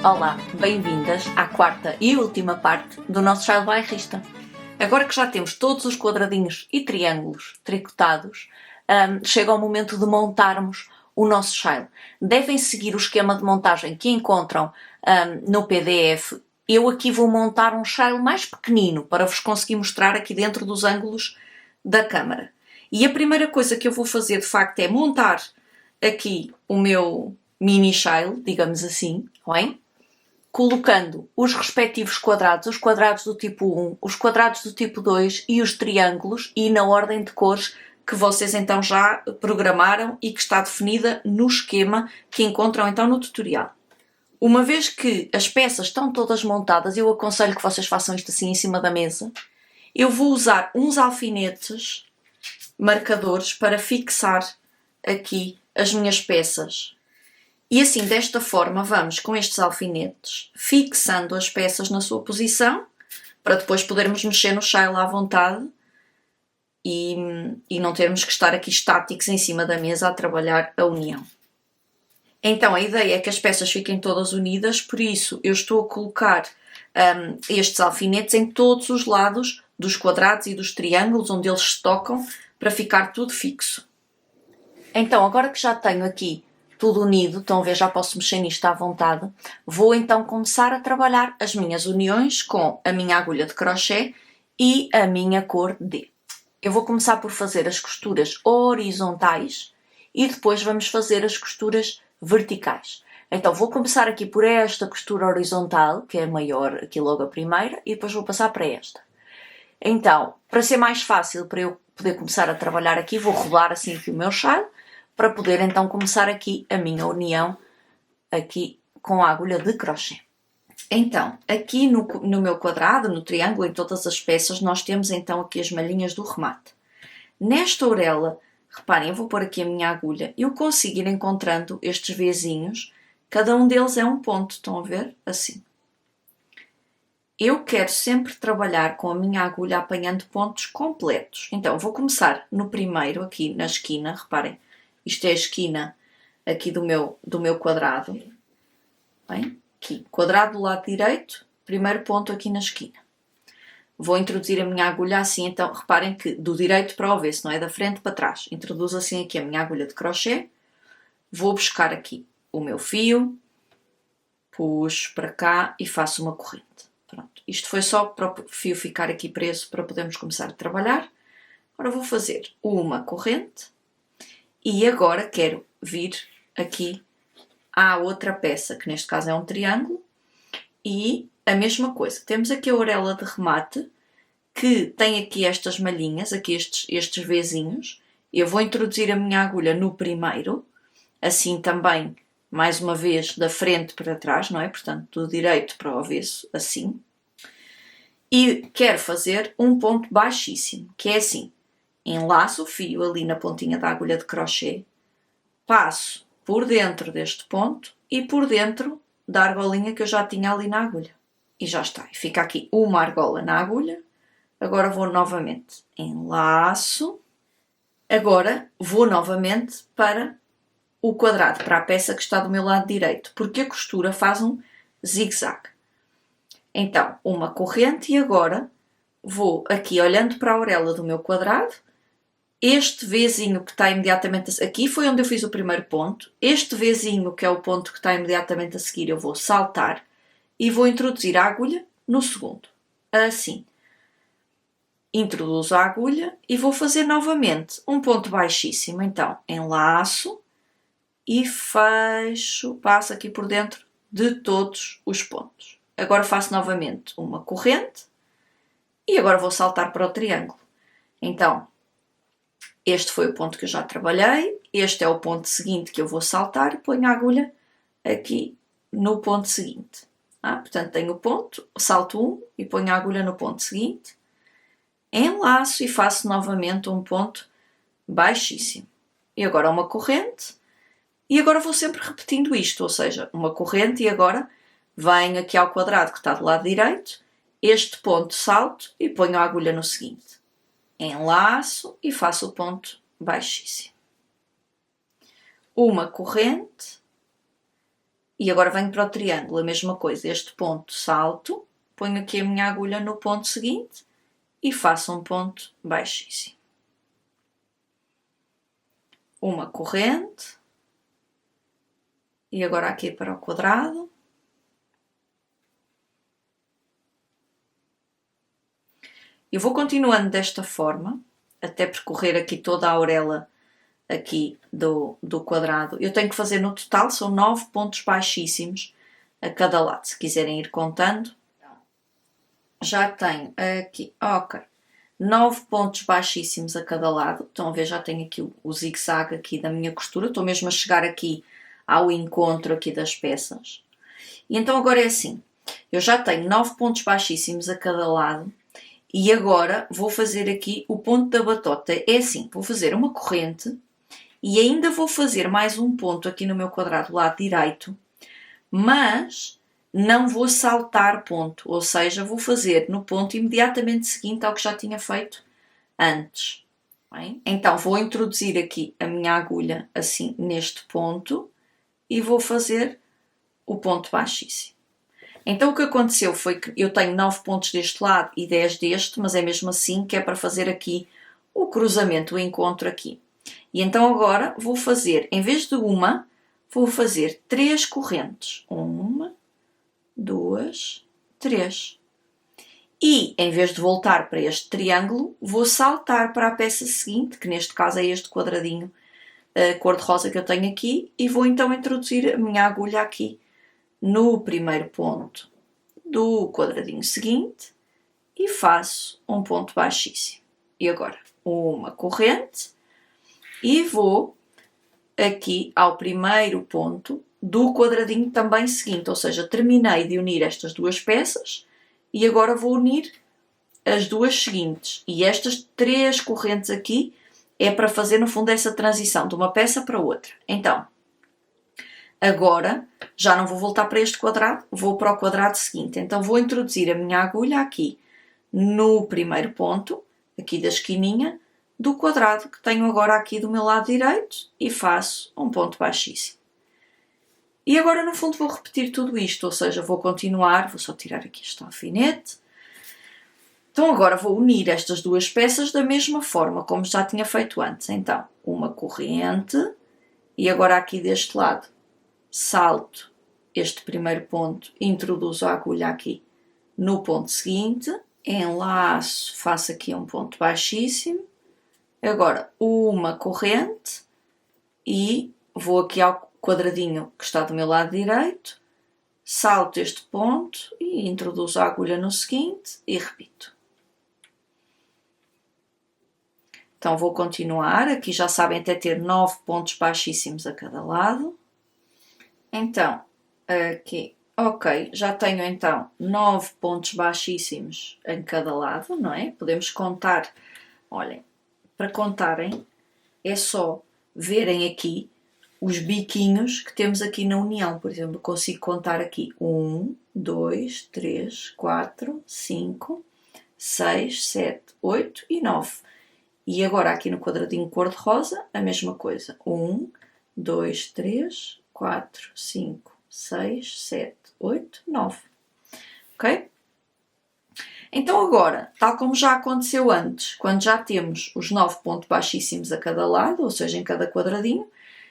Olá, bem-vindas à quarta e última parte do nosso chale bairrista. Agora que já temos todos os quadradinhos e triângulos tricotados, chega o momento de montarmos o nosso chale. Devem seguir o esquema de montagem que encontram no PDF. Eu aqui vou montar um chale mais pequenino para vos conseguir mostrar aqui dentro dos ângulos da câmara. E a primeira coisa que eu vou fazer de facto é montar aqui o meu mini chale, digamos assim, bem? Colocando os respectivos quadrados, os quadrados do tipo 1, os quadrados do tipo 2 e os triângulos, e na ordem de cores que vocês então já programaram e que está definida no esquema que encontram então no tutorial. Uma vez que as peças estão todas montadas, eu aconselho que vocês façam isto assim em cima da mesa. Eu vou usar uns alfinetes marcadores para fixar aqui as minhas peças. E assim, desta forma, vamos com estes alfinetes fixando as peças na sua posição, para depois podermos mexer no chale à vontade e não termos que estar aqui estáticos em cima da mesa a trabalhar a união. Então, a ideia é que as peças fiquem todas unidas, por isso eu estou a colocar estes alfinetes em todos os lados dos quadrados e dos triângulos onde eles se tocam, para ficar tudo fixo. Então, agora que já tenho aqui tudo unido, estão a ver, já posso mexer nisto à vontade, vou então começar a trabalhar as minhas uniões com a minha agulha de crochê e a minha cor D. Eu vou começar por fazer as costuras horizontais e depois vamos fazer as costuras verticais. Então vou começar aqui por esta costura horizontal, que é a maior, aqui logo a primeira, e depois vou passar para esta. Então, para ser mais fácil, para eu poder começar a trabalhar aqui, vou rodar assim aqui o meu chale, para poder então começar aqui a minha união aqui com a agulha de crochê. Então, aqui no meu quadrado, no triângulo, em todas as peças, nós temos então aqui as malhinhas do remate. Nesta orelha, reparem, eu vou pôr aqui a minha agulha, eu consigo ir encontrando estes Vzinhos, cada um deles é um ponto, estão a ver? Assim. Eu quero sempre trabalhar com a minha agulha apanhando pontos completos. Então, vou começar no primeiro, aqui na esquina, reparem, isto é a esquina aqui do meu quadrado. Bem, aqui, quadrado do lado direito, primeiro ponto aqui na esquina. Vou introduzir a minha agulha assim, então reparem que do direito para o avesso, não é da frente para trás. Introduzo assim aqui a minha agulha de crochê, vou buscar aqui o meu fio, puxo para cá e faço uma corrente. Pronto, isto foi só para o fio ficar aqui preso para podermos começar a trabalhar. Agora vou fazer uma corrente. E agora quero vir aqui à outra peça, que neste caso é um triângulo, e a mesma coisa. Temos aqui a orelha de remate, que tem aqui estas malhinhas, aqui estes Vzinhos. Eu vou introduzir a minha agulha no primeiro, assim também, mais uma vez, da frente para trás, não é? Portanto, do direito para o avesso, assim. E quero fazer um ponto baixíssimo, que é assim. Enlaço o fio ali na pontinha da agulha de crochê, passo por dentro deste ponto e por dentro da argolinha que eu já tinha ali na agulha. E já está. Fica aqui uma argola na agulha. Agora vou novamente enlaço. Agora vou novamente para o quadrado, para a peça que está do meu lado direito, porque a costura faz um zigue-zague. Então, uma corrente e agora vou aqui olhando para a orelha do meu quadrado. Este Vzinho que está imediatamente aqui foi onde eu fiz o primeiro ponto. Este Vzinho, que é o ponto que está imediatamente a seguir, eu vou saltar e vou introduzir a agulha no segundo. Assim. Introduzo a agulha e vou fazer novamente um ponto baixíssimo. Então, enlaço e fecho, passo aqui por dentro de todos os pontos. Agora faço novamente uma corrente e agora vou saltar para o triângulo. Então, este foi o ponto que eu já trabalhei, este é o ponto seguinte que eu vou saltar e ponho a agulha aqui no ponto seguinte. Portanto, tenho o ponto, salto um e ponho a agulha no ponto seguinte, enlaço e faço novamente um ponto baixíssimo. E agora uma corrente, e agora vou sempre repetindo isto, ou seja, uma corrente e agora venho aqui ao quadrado que está do lado direito, este ponto salto e ponho a agulha no seguinte. Enlaço e faço o ponto baixíssimo. Uma corrente E agora venho para o triângulo, a mesma coisa, este ponto salto, ponho aqui a minha agulha no ponto seguinte e faço um ponto baixíssimo. Uma corrente. E agora aqui para o quadrado. Eu vou continuando desta forma, até percorrer aqui toda a orelha aqui do quadrado. Eu tenho que fazer no total, são 9 pontos baixíssimos a cada lado, se quiserem ir contando. Já tenho aqui, ok, 9 pontos baixíssimos a cada lado. Estão a ver, já tenho aqui o zigue-zague aqui da minha costura. Estou mesmo a chegar aqui ao encontro aqui das peças. E então agora é assim, eu já tenho 9 pontos baixíssimos a cada lado. E agora vou fazer aqui o ponto da batota. É assim, vou fazer uma corrente e ainda vou fazer mais um ponto aqui no meu quadrado do lado direito, mas não vou saltar ponto, ou seja, vou fazer no ponto imediatamente seguinte ao que já tinha feito antes. Bem? Então vou introduzir aqui a minha agulha assim neste ponto e vou fazer o ponto baixíssimo. Então o que aconteceu foi que eu tenho 9 pontos deste lado e 10 deste, mas é mesmo assim que é para fazer aqui o cruzamento, o encontro aqui. E então agora vou fazer, em vez de uma, vou fazer 3 correntes. 1, 2, 3. E em vez de voltar para este triângulo, vou saltar para a peça seguinte, que neste caso é este quadradinho cor-de-rosa que eu tenho aqui, e vou então introduzir a minha agulha aqui no primeiro ponto do quadradinho seguinte e faço um ponto baixíssimo. E agora uma corrente e vou aqui ao primeiro ponto do quadradinho também seguinte, ou seja, terminei de unir estas duas peças e agora vou unir as duas seguintes. E estas 3 correntes aqui é para fazer no fundo essa transição de uma peça para outra. Então, agora já não vou voltar para este quadrado, vou para o quadrado seguinte. Então vou introduzir a minha agulha aqui no primeiro ponto, aqui da esquininha, do quadrado que tenho agora aqui do meu lado direito e faço um ponto baixíssimo. E agora no fundo vou repetir tudo isto, ou seja, vou continuar, vou só tirar aqui este alfinete. Então agora vou unir estas duas peças da mesma forma como já tinha feito antes. Então, uma corrente e agora aqui deste lado salto este primeiro ponto, introduzo a agulha aqui no ponto seguinte, enlaço, faço aqui um ponto baixíssimo, agora uma corrente e vou aqui ao quadradinho que está do meu lado direito, salto este ponto e introduzo a agulha no seguinte e repito. Então vou continuar, aqui já sabem até ter 9 pontos baixíssimos a cada lado. Então, aqui, ok, já tenho então 9 pontos baixíssimos em cada lado, não é? Podemos contar, olhem, para contarem é só verem aqui os biquinhos que temos aqui na união. Por exemplo, consigo contar aqui 1, 2, 3, 4, 5, 6, 7, 8 e 9. E agora aqui no quadradinho cor-de-rosa, a mesma coisa. 1, 2, 3, 4, 5, 6, 7, 8, 9. Ok? Então agora, tal como já aconteceu antes, quando já temos os 9 pontos baixíssimos a cada lado, ou seja, em cada quadradinho,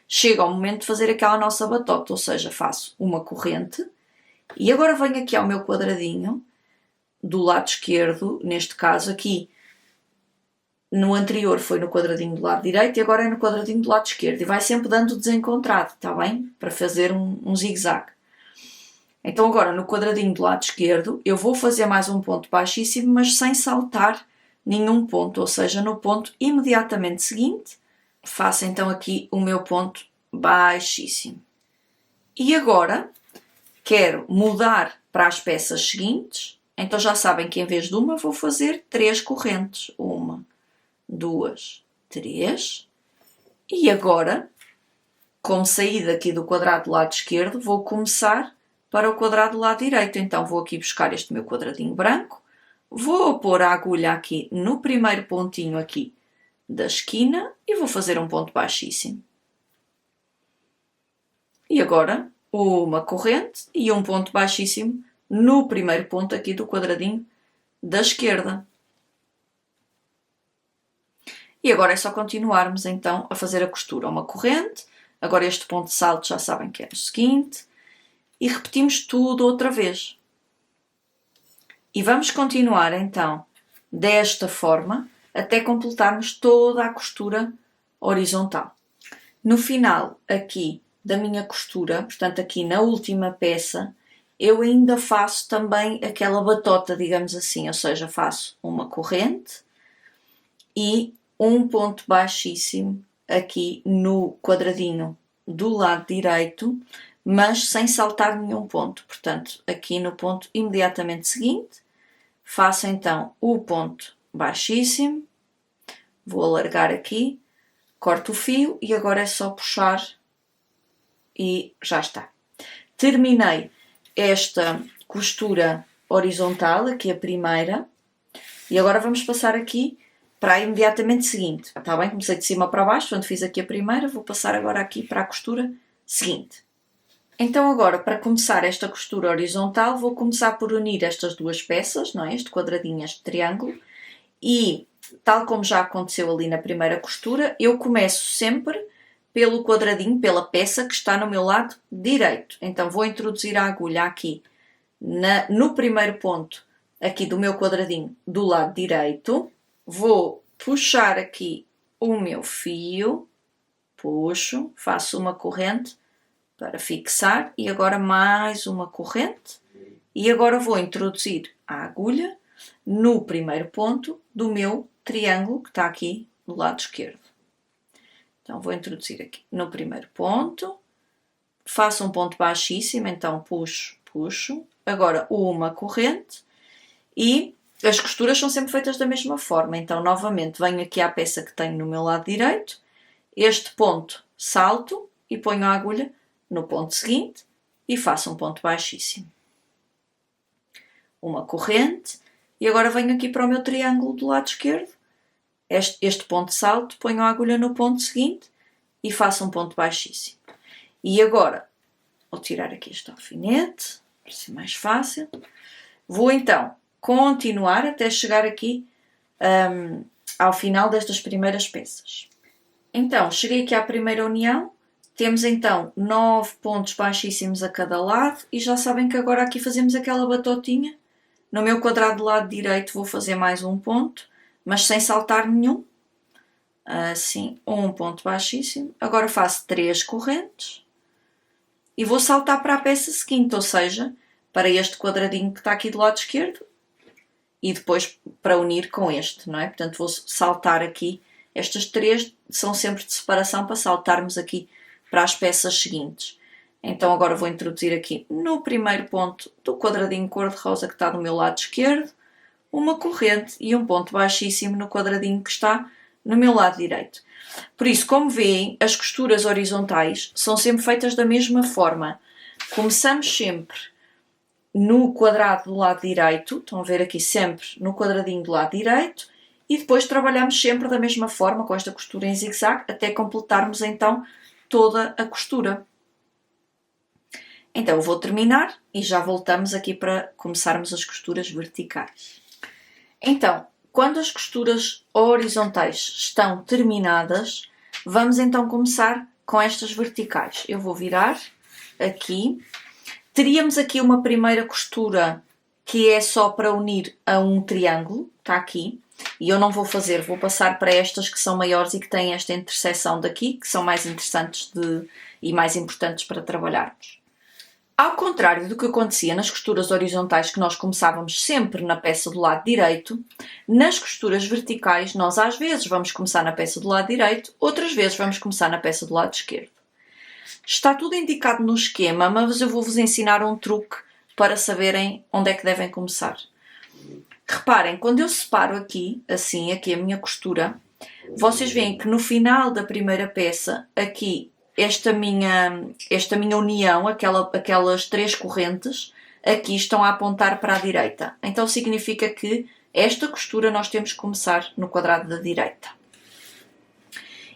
chega ao momento de fazer aquela nossa batota, ou seja, faço uma corrente e agora venho aqui ao meu quadradinho do lado esquerdo, neste caso aqui, no anterior foi no quadradinho do lado direito e agora é no quadradinho do lado esquerdo. E vai sempre dando desencontrado, está bem? Para fazer um zigue-zague. Então agora no quadradinho do lado esquerdo eu vou fazer mais um ponto baixíssimo, mas sem saltar nenhum ponto. Ou seja, no ponto imediatamente seguinte, faço então aqui o meu ponto baixíssimo. E agora quero mudar para as peças seguintes. Então já sabem que em vez de uma vou fazer 3 correntes. 1, 2, 3. E agora, como saí daqui do quadrado do lado esquerdo, vou começar para o quadrado do lado direito. Então vou aqui buscar este meu quadradinho branco, vou pôr a agulha aqui no primeiro pontinho aqui da esquina e vou fazer um ponto baixíssimo. E agora uma corrente e um ponto baixíssimo no primeiro ponto aqui do quadradinho da esquerda. E agora é só continuarmos então a fazer a costura. Uma corrente, agora este ponto de salto já sabem que é o seguinte, e repetimos tudo outra vez. E vamos continuar então desta forma até completarmos toda a costura horizontal. No final aqui da minha costura, portanto aqui na última peça, eu ainda faço também aquela batota, digamos assim, ou seja, faço uma corrente e um ponto baixíssimo aqui no quadradinho do lado direito, mas sem saltar nenhum ponto. Portanto, aqui no ponto imediatamente seguinte, faço então o ponto baixíssimo, vou alargar aqui, corto o fio e agora é só puxar e já está. Terminei esta costura horizontal, aqui a primeira, e agora vamos passar aqui para a imediatamente seguinte. Está bem? Comecei de cima para baixo, portanto fiz aqui a primeira, vou passar agora aqui para a costura seguinte. Então agora, para começar esta costura horizontal, vou começar por unir estas duas peças, não é? Este quadradinho, este triângulo, e tal como já aconteceu ali na primeira costura, eu começo sempre pelo quadradinho, pela peça que está no meu lado direito. Então vou introduzir a agulha aqui no primeiro ponto aqui do meu quadradinho do lado direito, vou puxar aqui o meu fio, puxo, faço uma corrente para fixar e agora mais uma corrente e agora vou introduzir a agulha no primeiro ponto do meu triângulo que está aqui do lado esquerdo. Então vou introduzir aqui no primeiro ponto, faço um ponto baixíssimo, então puxo, puxo, agora uma corrente e as costuras são sempre feitas da mesma forma, então novamente venho aqui à peça que tenho no meu lado direito, este ponto salto e ponho a agulha no ponto seguinte e faço um ponto baixíssimo. Uma corrente e agora venho aqui para o meu triângulo do lado esquerdo, este ponto salto, ponho a agulha no ponto seguinte e faço um ponto baixíssimo. E agora, vou tirar aqui este alfinete, para ser mais fácil. Vou então continuar até chegar aqui ao final destas primeiras peças. Então, cheguei aqui à primeira união, temos então 9 pontos baixíssimos a cada lado e já sabem que agora aqui fazemos aquela batotinha. No meu quadrado do lado direito vou fazer mais um ponto, mas sem saltar nenhum. Assim, um ponto baixíssimo. Agora faço 3 correntes e vou saltar para a peça seguinte, ou seja, para este quadradinho que está aqui do lado esquerdo e depois para unir com este, não é? Portanto, vou saltar aqui. Estas 3 são sempre de separação para saltarmos aqui para as peças seguintes. Então agora vou introduzir aqui no primeiro ponto do quadradinho cor-de-rosa que está do meu lado esquerdo, uma corrente e um ponto baixíssimo no quadradinho que está no meu lado direito. Por isso, como veem, as costuras horizontais são sempre feitas da mesma forma. Começamos sempre no quadrado do lado direito, estão a ver aqui sempre no quadradinho do lado direito, e depois trabalhamos sempre da mesma forma, com esta costura em zigue-zague, até completarmos então toda a costura. Então vou terminar e já voltamos aqui para começarmos as costuras verticais. Então, quando as costuras horizontais estão terminadas, vamos então começar com estas verticais. Eu vou virar aqui. Teríamos aqui uma primeira costura que é só para unir a um triângulo, está aqui. E eu não vou fazer, vou passar para estas que são maiores e que têm esta interseção daqui, que são mais interessantes e mais importantes para trabalharmos. Ao contrário do que acontecia nas costuras horizontais, que nós começávamos sempre na peça do lado direito, nas costuras verticais nós às vezes vamos começar na peça do lado direito, outras vezes vamos começar na peça do lado esquerdo. Está tudo indicado no esquema, mas eu vou-vos ensinar um truque para saberem onde é que devem começar. Reparem, quando eu separo aqui, assim, aqui a minha costura, vocês veem que no final da primeira peça, aqui, esta minha união, aquelas 3 correntes, aqui estão a apontar para a direita. Então significa que esta costura nós temos que começar no quadrado da direita.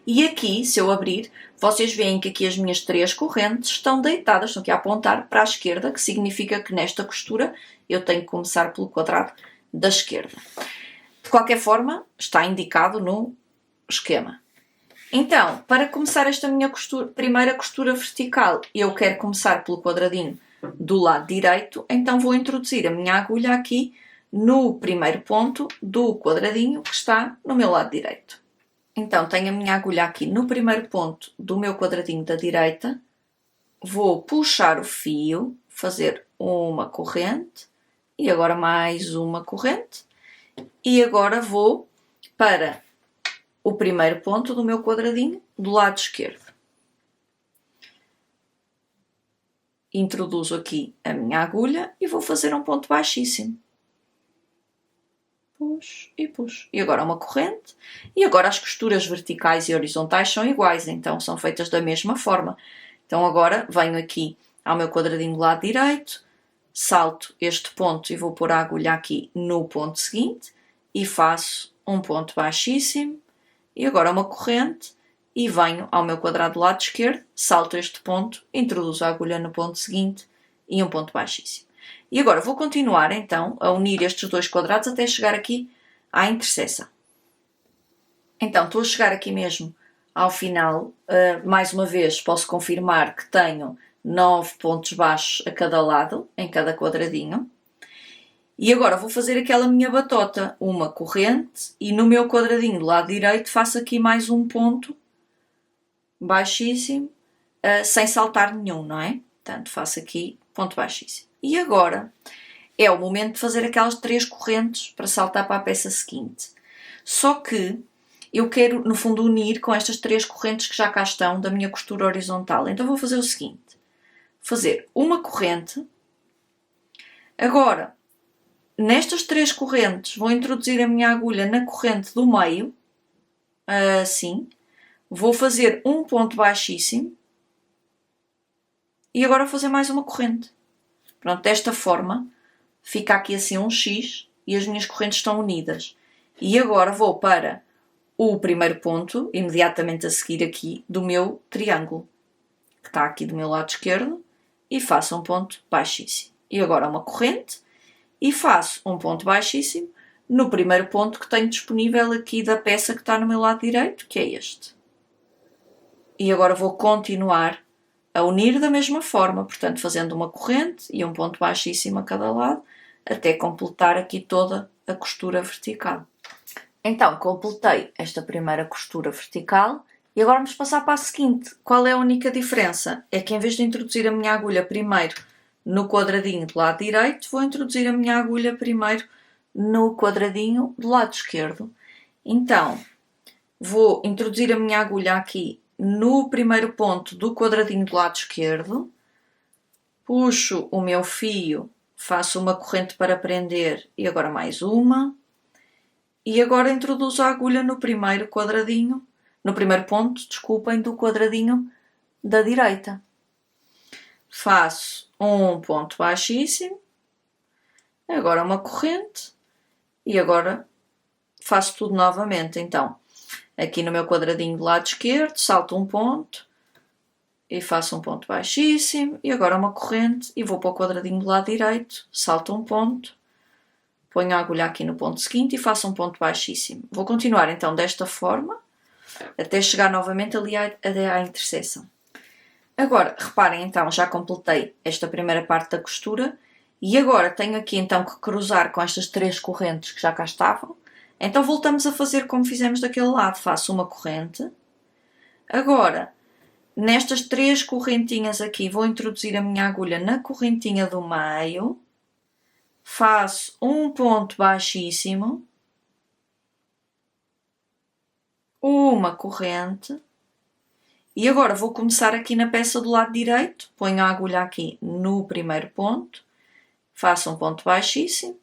E aqui, se eu abrir, vocês veem que aqui as minhas 3 correntes estão deitadas, estão aqui a apontar para a esquerda, que significa que nesta costura eu tenho que começar pelo quadrado da esquerda. De qualquer forma, está indicado no esquema. Então, para começar esta minha primeira costura vertical, eu quero começar pelo quadradinho do lado direito, então vou introduzir a minha agulha aqui no primeiro ponto do quadradinho que está no meu lado direito. Então, tenho a minha agulha aqui no primeiro ponto do meu quadradinho da direita, vou puxar o fio, fazer uma corrente, e agora mais uma corrente, e agora vou para o primeiro ponto do meu quadradinho do lado esquerdo. Introduzo aqui a minha agulha e vou fazer um ponto baixíssimo. Puxo e puxo. E agora uma corrente. E agora as costuras verticais e horizontais são iguais, então são feitas da mesma forma. Então agora venho aqui ao meu quadradinho do lado direito, salto este ponto e vou pôr a agulha aqui no ponto seguinte e faço um ponto baixíssimo. E agora uma corrente e venho ao meu quadrado do lado esquerdo, salto este ponto, introduzo a agulha no ponto seguinte e um ponto baixíssimo. E agora vou continuar então a unir estes dois quadrados até chegar aqui à interseção. Então estou a chegar aqui mesmo ao final. Mais uma vez posso confirmar que tenho 9 pontos baixos a cada lado, em cada quadradinho. E agora vou fazer aquela minha batota, uma corrente, e no meu quadradinho do lado direito faço aqui mais um ponto baixíssimo, sem saltar nenhum, não é? Portanto, faço aqui ponto baixíssimo. E agora é o momento de fazer aquelas 3 correntes para saltar para a peça seguinte. Só que eu quero, no fundo, unir com estas 3 correntes que já cá estão da minha costura horizontal. Então vou fazer o seguinte, fazer uma corrente, agora nestas 3 correntes vou introduzir a minha agulha na corrente do meio, assim, vou fazer um ponto baixíssimo e agora vou fazer mais uma corrente. Pronto, desta forma fica aqui assim um X e as minhas correntes estão unidas. E agora vou para o primeiro ponto, imediatamente a seguir aqui, do meu triângulo, que está aqui do meu lado esquerdo, e faço um ponto baixíssimo. E agora uma corrente e faço um ponto baixíssimo no primeiro ponto que tenho disponível aqui da peça que está no meu lado direito, que é este. E agora vou continuar a unir da mesma forma, portanto fazendo uma corrente e um ponto baixíssimo a cada lado, até completar aqui toda a costura vertical. Então, completei esta primeira costura vertical e agora vamos passar para a seguinte. Qual é a única diferença? É que em vez de introduzir a minha agulha primeiro no quadradinho do lado direito, vou introduzir a minha agulha primeiro no quadradinho do lado esquerdo. Então, vou introduzir a minha agulha aqui no primeiro ponto do quadradinho do lado esquerdo, puxo o meu fio, faço uma corrente para prender e agora mais uma, e agora introduzo a agulha no primeiro quadradinho, no primeiro ponto, desculpem, do quadradinho da direita. Faço um ponto baixíssimo, agora uma corrente e agora faço tudo novamente. Então, aqui no meu quadradinho do lado esquerdo, salto um ponto e faço um ponto baixíssimo e agora uma corrente e vou para o quadradinho do lado direito, salto um ponto, ponho a agulha aqui no ponto seguinte e faço um ponto baixíssimo. Vou continuar então desta forma até chegar novamente ali à interseção. Agora, reparem então, já completei esta primeira parte da costura e agora tenho aqui então que cruzar com estas 3 correntes que já cá estavam. Então voltamos a fazer como fizemos daquele lado, faço uma corrente. Agora, nestas 3 correntinhas aqui, vou introduzir a minha agulha na correntinha do meio, faço um ponto baixíssimo, uma corrente, e agora vou começar aqui na peça do lado direito, ponho a agulha aqui no primeiro ponto, faço um ponto baixíssimo,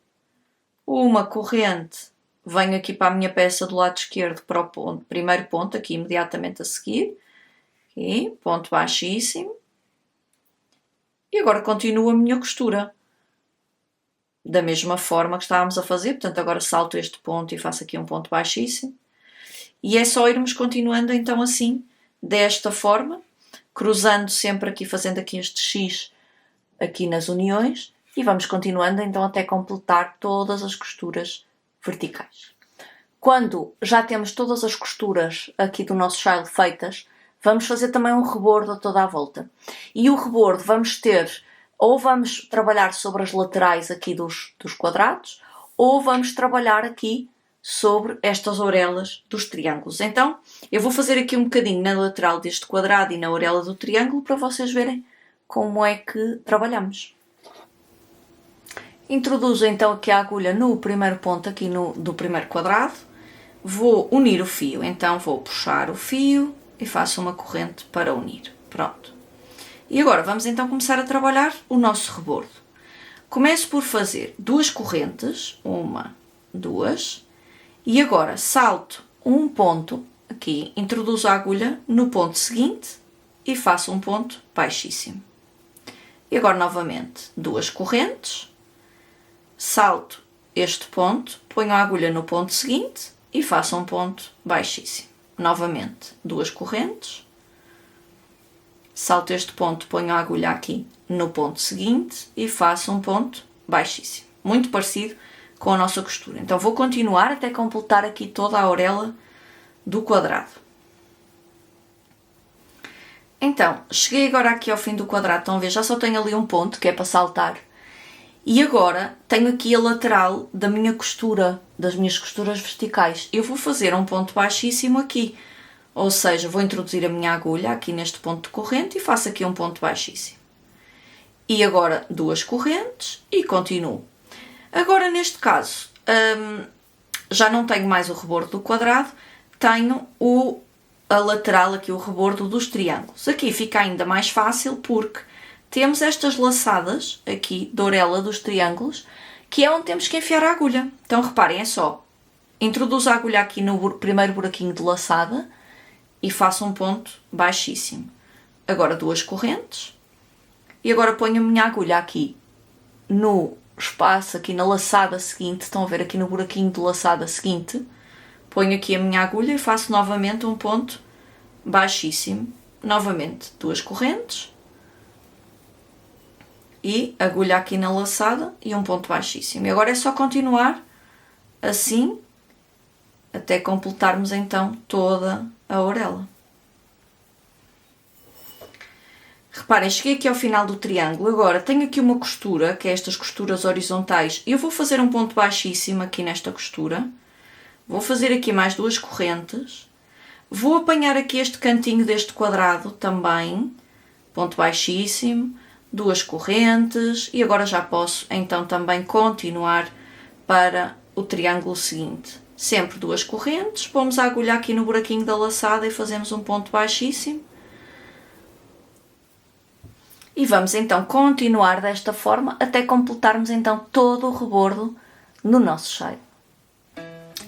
uma corrente, venho aqui para a minha peça do lado esquerdo para o ponto, primeiro ponto, aqui imediatamente a seguir, aqui, ponto baixíssimo, e agora continuo a minha costura, da mesma forma que estávamos a fazer, portanto agora salto este ponto e faço aqui um ponto baixíssimo, E é só irmos continuando então assim, desta forma, cruzando sempre aqui, fazendo aqui este X aqui nas uniões, e vamos continuando então até completar todas as costuras verticais. Quando já temos todas as costuras aqui do nosso child feitas, vamos fazer também um rebordo a toda a volta. E o rebordo vamos ter, ou vamos trabalhar sobre as laterais aqui dos quadrados, ou vamos trabalhar aqui sobre estas orelhas dos triângulos. Então, eu vou fazer aqui um bocadinho na lateral deste quadrado e na orelha do triângulo para vocês verem como é que trabalhamos. Introduzo então aqui a agulha no primeiro ponto aqui do primeiro quadrado. Vou unir o fio, então vou puxar o fio e faço uma corrente para unir. Pronto. E agora vamos então começar a trabalhar o nosso rebordo. Começo por fazer 2 correntes, 1, 2, e agora salto um ponto aqui, introduzo a agulha no ponto seguinte e faço um ponto baixíssimo. E agora novamente 2 correntes, salto este ponto, ponho a agulha no ponto seguinte e faço um ponto baixíssimo. Novamente 2 correntes, salto este ponto, ponho a agulha aqui no ponto seguinte e faço um ponto baixíssimo. Muito parecido com a nossa costura. Então vou continuar até completar aqui toda a orelha do quadrado. Então, cheguei agora aqui ao fim do quadrado, estão a ver, já só tenho ali um ponto que é para saltar. E agora tenho aqui a lateral da minha costura, das minhas costuras verticais. Eu vou fazer um ponto baixíssimo aqui. Ou seja, vou introduzir a minha agulha aqui neste ponto de corrente e faço aqui um ponto baixíssimo. E agora 2 correntes e continuo. Agora neste caso, já não tenho mais o rebordo do quadrado, tenho a lateral aqui, o rebordo dos triângulos. Aqui fica ainda mais fácil porque temos estas laçadas aqui da orelha dos triângulos, que é onde temos que enfiar a agulha. Então reparem, é só, introduzo a agulha aqui no primeiro buraquinho de laçada e faço um ponto baixíssimo. Agora 2 correntes e agora ponho a minha agulha aqui no espaço, aqui na laçada seguinte, estão a ver aqui no buraquinho de laçada seguinte, ponho aqui a minha agulha e faço novamente um ponto baixíssimo, novamente 2 correntes e agulha aqui na laçada e um ponto baixíssimo. E agora é só continuar assim até completarmos então toda a orelha. Reparem, cheguei aqui ao final do triângulo, agora tenho aqui uma costura, que é estas costuras horizontais, eu vou fazer um ponto baixíssimo aqui nesta costura, vou fazer aqui mais 2 correntes, vou apanhar aqui este cantinho deste quadrado também, ponto baixíssimo, 2 correntes e agora já posso então também continuar para o triângulo seguinte. Sempre 2 correntes, pomos a agulha aqui no buraquinho da laçada e fazemos um ponto baixíssimo. E vamos então continuar desta forma até completarmos então todo o rebordo no nosso chale.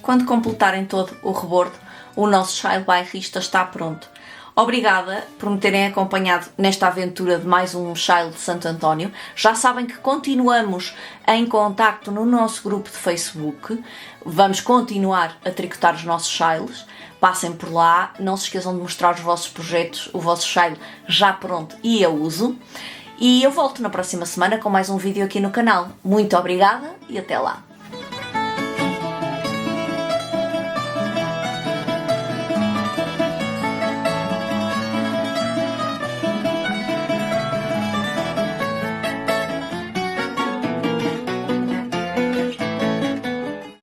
Quando completarem todo o rebordo, o nosso chale bairrista está pronto. Obrigada por me terem acompanhado nesta aventura de mais um chale de Santo António. Já sabem que continuamos em contacto no nosso grupo de Facebook. Vamos continuar a tricotar os nossos chales. Passem por lá, não se esqueçam de mostrar os vossos projetos, o vosso chale já pronto e a uso. E eu volto na próxima semana com mais um vídeo aqui no canal. Muito obrigada e até lá!